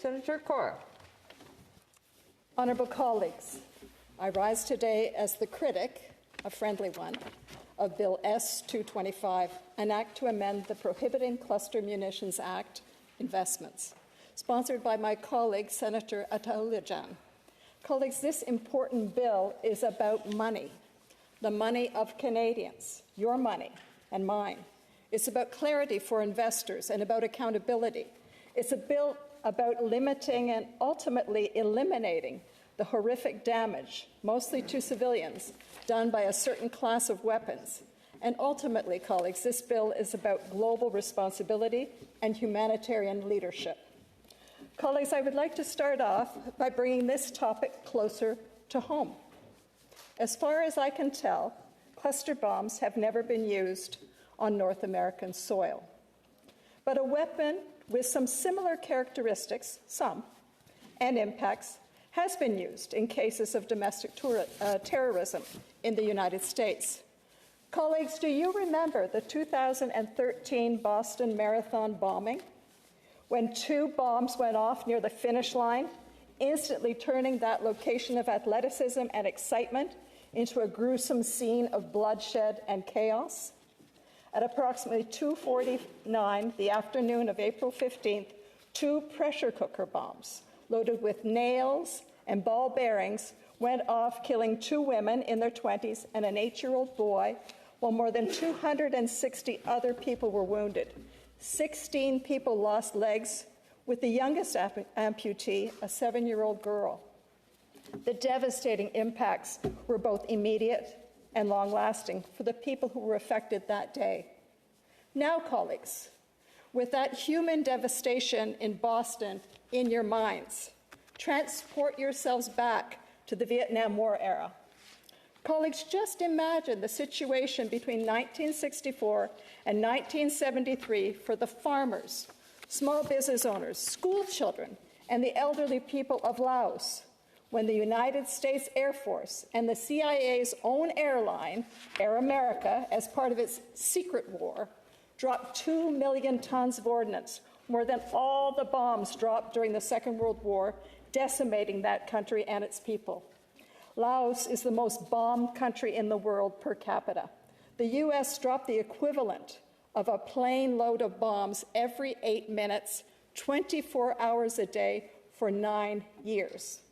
Senator Cora. Honourable colleagues, I rise today as the critic, a friendly one, of Bill S-225, an act to amend the Prohibiting Cluster Munitions Act investments, sponsored by my colleague, Senator Ataulijan. Colleagues, this important bill is about money, the money of Canadians, your money and mine. It's about clarity for investors and about accountability. It's a bill about limiting and ultimately eliminating the horrific damage, mostly to civilians, done by a certain class of weapons. And ultimately, colleagues, this bill is about global responsibility and humanitarian leadership. Colleagues, I would like to start off by bringing this topic closer to home. As far as I can tell, cluster bombs have never been used on North American soil. But a weapon with some similar characteristics, and impacts, has been used in cases of domestic terrorism in the United States. Colleagues, do you remember the 2013 Boston Marathon bombing, when 2 bombs went off near the finish line, instantly turning that location of athleticism and excitement into a gruesome scene of bloodshed and chaos? At approximately 2:49 the afternoon of April 15th, 2 pressure cooker bombs loaded with nails and ball bearings went off, killing 2 women in their 20s and an 8-year-old boy, while more than 260 other people were wounded. 16 people lost legs, with the youngest amputee a 7-year-old girl. The devastating impacts were both immediate and long-lasting for the people who were affected that day. Now, colleagues, with that human devastation in Boston in your minds, transport yourselves back to the Vietnam War era. Colleagues, just imagine the situation between 1964 and 1973 for the farmers, small business owners, school children, and the elderly people of Laos, when the United States Air Force and the CIA's own airline, Air America, as part of its secret war, dropped 2 million tons of ordnance, more than all the bombs dropped during the Second World War, decimating that country and its people. Laos is the most bombed country in the world per capita. The U.S. dropped the equivalent of a plane load of bombs every 8 minutes, 24 hours a day for 9 years.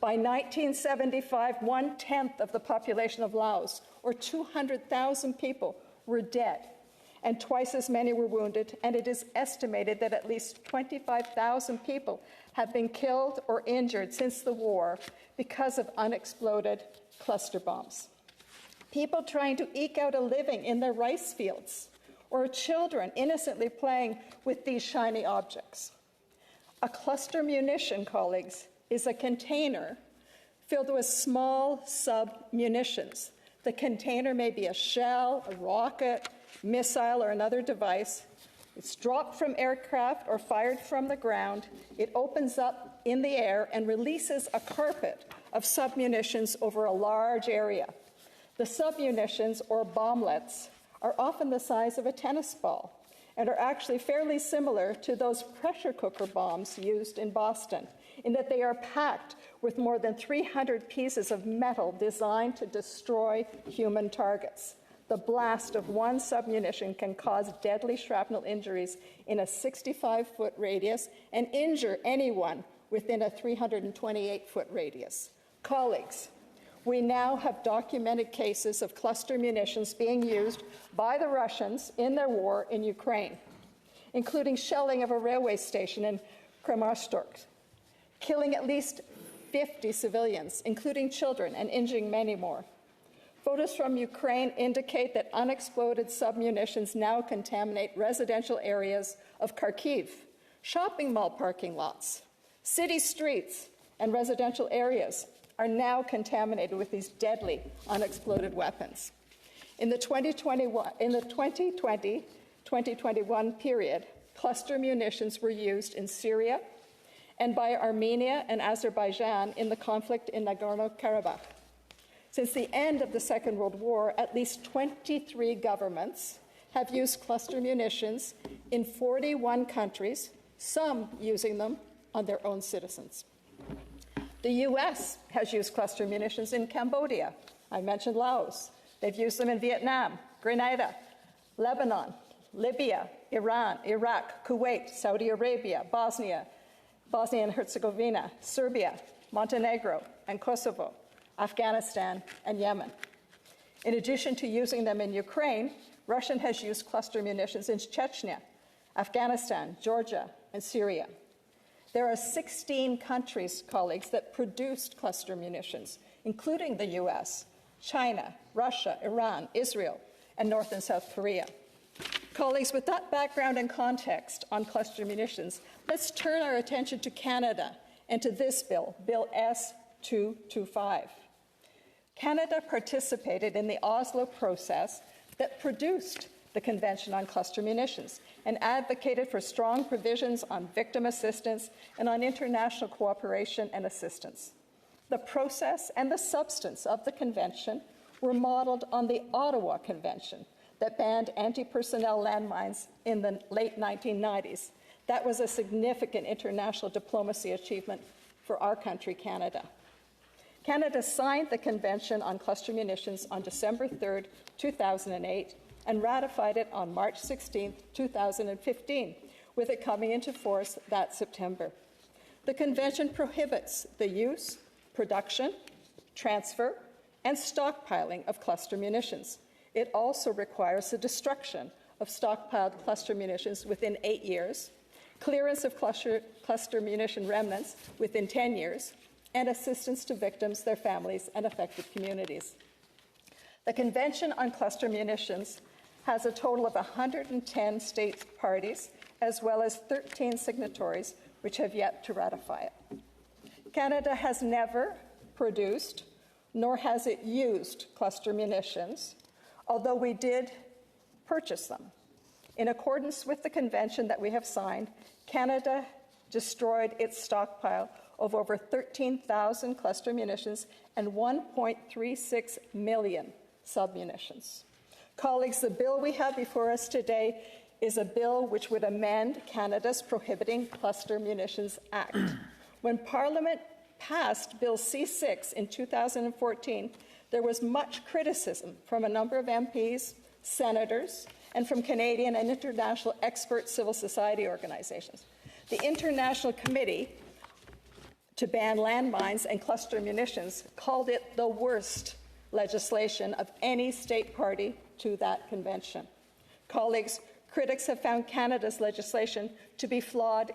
By 1975, 1/10 of the population of Laos, or 200,000 people, were dead, and twice as many were wounded, and it is estimated that at least 25,000 people have been killed or injured since the war because of unexploded cluster bombs. People trying to eke out a living in their rice fields, or children innocently playing with these shiny objects. A cluster munition, colleagues, is a container filled with small sub-munitions. The container may be a shell, a rocket, missile, or another device. It's dropped from aircraft or fired from the ground. It opens up in the air and releases a carpet of sub-munitions over a large area. The sub-munitions, or bomblets, are often the size of a tennis ball and are actually fairly similar to those pressure cooker bombs used in Boston, in that they are packed with more than 300 pieces of metal designed to destroy human targets. The blast of one submunition can cause deadly shrapnel injuries in a 65-foot radius and injure anyone within a 328-foot radius. Colleagues, we now have documented cases of cluster munitions being used by the Russians in their war in Ukraine, including shelling of a railway station in Kramatorsk, killing at least 50 civilians, including children, and injuring many more. Photos from Ukraine indicate that unexploded submunitions now contaminate residential areas of Kharkiv, shopping mall parking lots, city streets, and residential areas are now contaminated with these deadly unexploded weapons. In the 2020-2021 period, cluster munitions were used in Syria and by Armenia and Azerbaijan in the conflict in Nagorno-Karabakh. Since the end of the Second World War, at least 23 governments have used cluster munitions in 41 countries, some using them on their own citizens. The U.S. has used cluster munitions in Cambodia. I mentioned Laos. They've used them in Vietnam, Grenada, Lebanon, Libya, Iran, Iraq, Kuwait, Saudi Arabia, Bosnia and Herzegovina, Serbia, Montenegro, and Kosovo, Afghanistan, and Yemen. In addition to using them in Ukraine, Russia has used cluster munitions in Chechnya, Afghanistan, Georgia, and Syria. There are 16 countries, colleagues, that produced cluster munitions, including the US, China, Russia, Iran, Israel, and North and South Korea. Colleagues, with that background and context on cluster munitions, let's turn our attention to Canada and to this bill, Bill S-225. Canada participated in the Oslo process that produced the Convention on Cluster Munitions and advocated for strong provisions on victim assistance and on international cooperation and assistance. The process and the substance of the Convention were modeled on the Ottawa Convention that banned anti-personnel landmines in the late 1990s. That was a significant international diplomacy achievement for our country, Canada. Canada signed the Convention on Cluster Munitions on December 3, 2008, and ratified it on March 16, 2015, with it coming into force that September. The Convention prohibits the use, production, transfer, and stockpiling of cluster munitions. It also requires the destruction of stockpiled cluster munitions within 8 years, clearance of cluster munition remnants within 10 years, and assistance to victims, their families, and affected communities. The Convention on Cluster Munitions has a total of 110 state parties, as well as 13 signatories, which have yet to ratify it. Canada has never produced, nor has it used cluster munitions, although we did purchase them. In accordance with the convention that we have signed, Canada destroyed its stockpile of over 13,000 cluster munitions and 1.36 million submunitions. Colleagues, the bill we have before us today is a bill which would amend Canada's Prohibiting Cluster Munitions Act. When Parliament passed Bill C-6 in 2014, there was much criticism from a number of MPs, senators, and from Canadian and international expert civil society organizations. The International Committee to Ban Landmines and Cluster Munitions called it the worst legislation of any state party to that convention. Colleagues, critics have found Canada's legislation to be flawed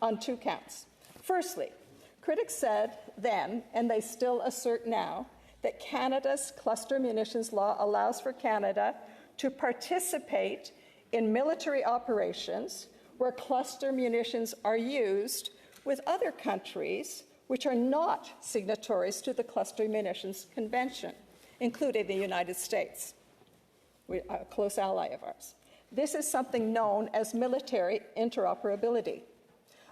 on two counts. Firstly, critics said then, and they still assert now, that Canada's cluster munitions law allows for Canada to participate in military operations where cluster munitions are used with other countries which are not signatories to the Cluster Munitions Convention, including the United States, a close ally of ours. This is something known as military interoperability.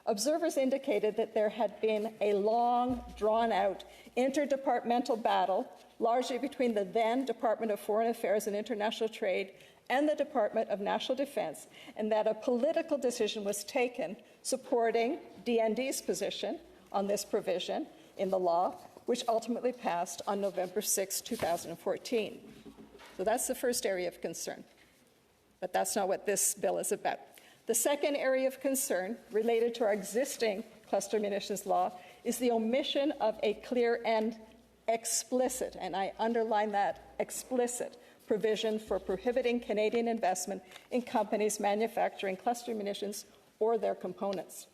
Observers indicated that there had been a long, drawn-out interdepartmental battle, largely between the then Department of Foreign Affairs and International Trade and the Department of National Defense, and that a political decision was taken supporting DND's position on this provision in the law, which ultimately passed on November 6, 2014. So that's the first area of concern. But that's not what this bill is about. The second area of concern related to our existing cluster munitions law is the omission of a clear and explicit, and I underline that, explicit, provision for prohibiting Canadian investment in companies manufacturing cluster munitions or their components.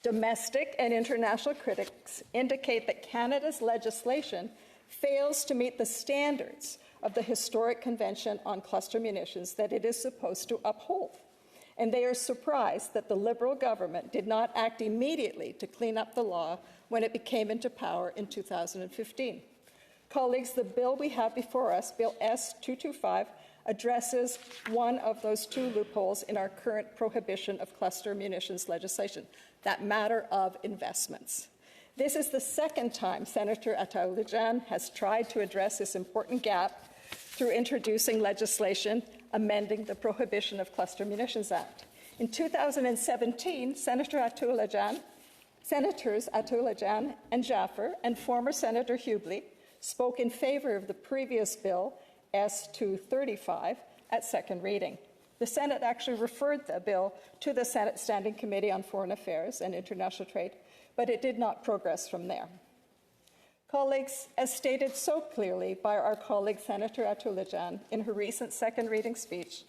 Domestic and international critics indicate that Canada's legislation fails to meet the standards of the historic Convention on Cluster Munitions that it is supposed to uphold. And they are surprised that the Liberal government did not act immediately to clean up the law when it came into power in 2015. Colleagues, the bill we have before us, Bill S-225, addresses one of those two loopholes in our current prohibition of cluster munitions legislation, that matter of investments. This is the second time Senator Ataulijan has tried to address this important gap through introducing legislation amending the Prohibition of Cluster Munitions Act. In 2017, Senators Atulajan and Jaffer and former Senator Hubley spoke in favor of the previous bill, S-235, at second reading. The Senate actually referred the bill to the Senate Standing Committee on Foreign Affairs and International Trade, but it did not progress from there. Colleagues, as stated so clearly by our colleague Senator Atulajan in her recent second reading speech,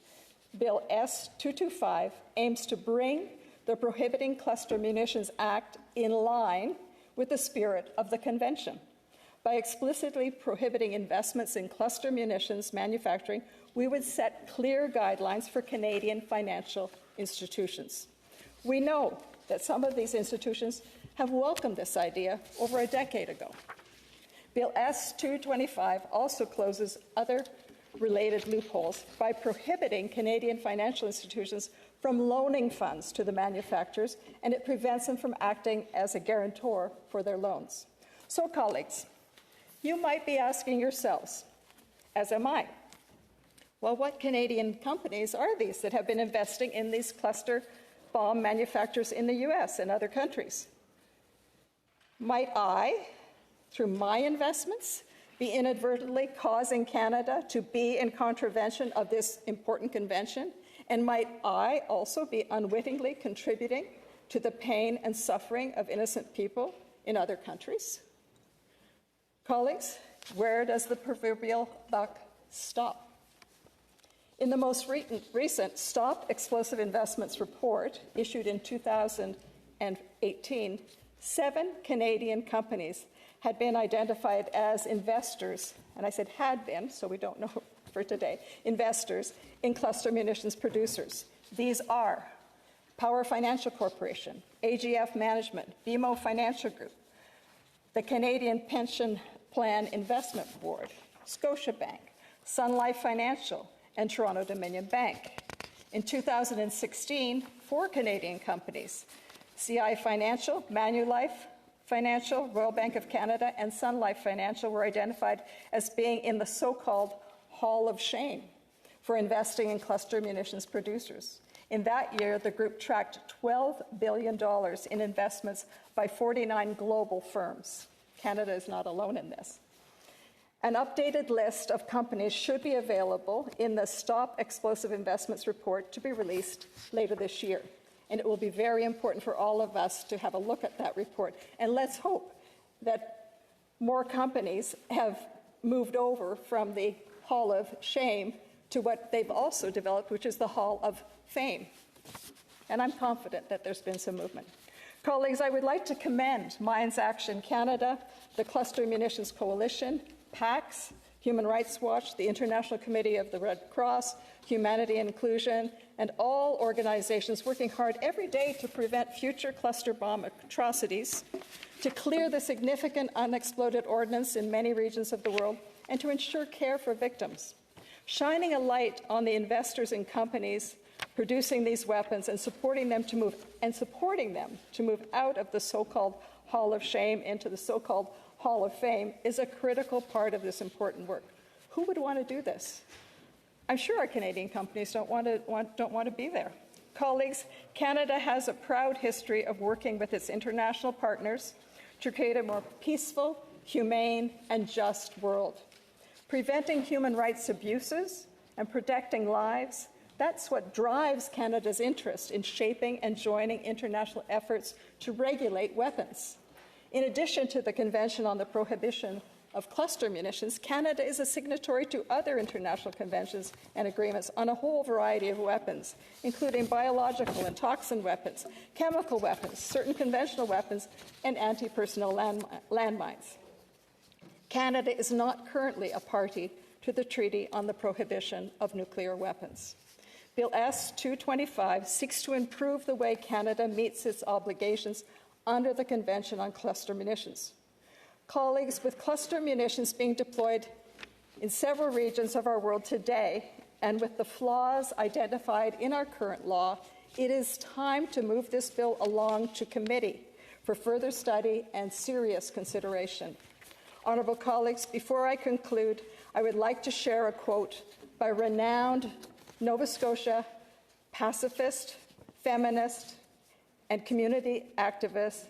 Bill S-225 aims to bring the Prohibiting Cluster Munitions Act in line with the spirit of the Convention. By explicitly prohibiting investments in cluster munitions manufacturing, we would set clear guidelines for Canadian financial institutions. We know that some of these institutions have welcomed this idea over a decade ago. Bill S-225 also closes other related loopholes by prohibiting Canadian financial institutions from loaning funds to the manufacturers, and it prevents them from acting as a guarantor for their loans. So, colleagues, you might be asking yourselves, as am I, well, what Canadian companies are these that have been investing in these cluster bomb manufacturers in the US and other countries? Might I, through my investments, be inadvertently causing Canada to be in contravention of this important convention? And might I also be unwittingly contributing to the pain and suffering of innocent people in other countries? Colleagues, where does the proverbial buck stop? In the most recent Stop Explosive Investments report, issued in 2018, 7 Canadian companies had been identified as investors, and I said had been, so we don't know for today, investors in cluster munitions producers. These are Power Financial Corporation, AGF Management, BMO Financial Group, the Canadian Pension Plan Investment Board, Scotiabank, Sun Life Financial, and Toronto Dominion Bank. In 2016, 4 Canadian companies, CI Financial, Manulife Financial, Royal Bank of Canada, and Sun Life Financial were identified as being in the so-called Hall of Shame for investing in cluster munitions producers. In that year, the group tracked $12 billion in investments by 49 global firms. Canada is not alone in this. An updated list of companies should be available in the Stop Explosive Investments report to be released later this year. And it will be very important for all of us to have a look at that report. And let's hope that more companies have moved over from the Hall of Shame to what they've also developed, which is the Hall of Fame. And I'm confident that there's been some movement. Colleagues, I would like to commend Mines Action Canada, the Cluster Munitions Coalition, PACS, Human Rights Watch, the International Committee of the Red Cross, Humanity and Inclusion, and all organizations working hard every day to prevent future cluster bomb atrocities, to clear the significant unexploded ordnance in many regions of the world, and to ensure care for victims. Shining a light on the investors and companies producing these weapons and supporting them to move out of the so-called Hall of Shame into the so-called Hall of Fame is a critical part of this important work. Who would want to do this? I'm sure our Canadian companies don't want to be there. Colleagues, Canada has a proud history of working with its international partners to create a more peaceful, humane, and just world. Preventing human rights abuses and protecting lives, that's what drives Canada's interest in shaping and joining international efforts to regulate weapons. In addition to the Convention on the Prohibition of Cluster Munitions, Canada is a signatory to other international conventions and agreements on a whole variety of weapons, including biological and toxin weapons, chemical weapons, certain conventional weapons, and anti-personnel landmines. Canada is not currently a party to the Treaty on the Prohibition of Nuclear Weapons. Bill S-225 seeks to improve the way Canada meets its obligations under the Convention on Cluster Munitions. Colleagues, with cluster munitions being deployed in several regions of our world today, and with the flaws identified in our current law, it is time to move this bill along to committee for further study and serious consideration. Honourable colleagues, before I conclude, I would like to share a quote by renowned Nova Scotia pacifist, feminist, and community activist,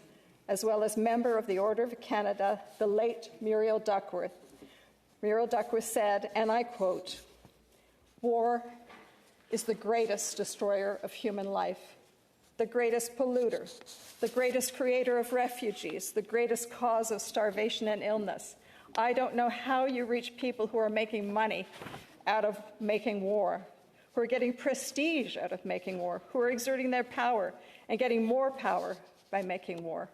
as well as member of the Order of Canada, the late Muriel Duckworth. Muriel Duckworth said, and I quote, "War is the greatest destroyer of human life, the greatest polluter, the greatest creator of refugees, the greatest cause of starvation and illness. I don't know how you reach people who are making money out of making war, who are getting prestige out of making war, who are exerting their power and getting more power by making war."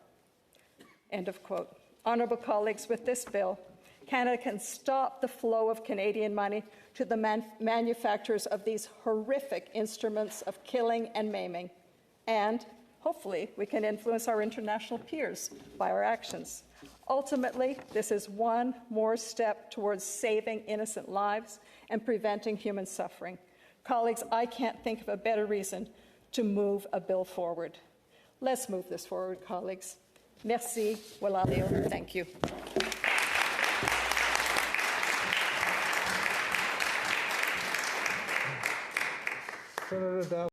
End of quote. Honourable colleagues, with this bill, Canada can stop the flow of Canadian money to the manufacturers of these horrific instruments of killing and maiming. And hopefully we can influence our international peers by our actions. Ultimately, this is one more step towards saving innocent lives and preventing human suffering. Colleagues, I can't think of a better reason to move a bill forward. Let's move this forward, colleagues. Merci, Walalio. Thank you. Senator Dow.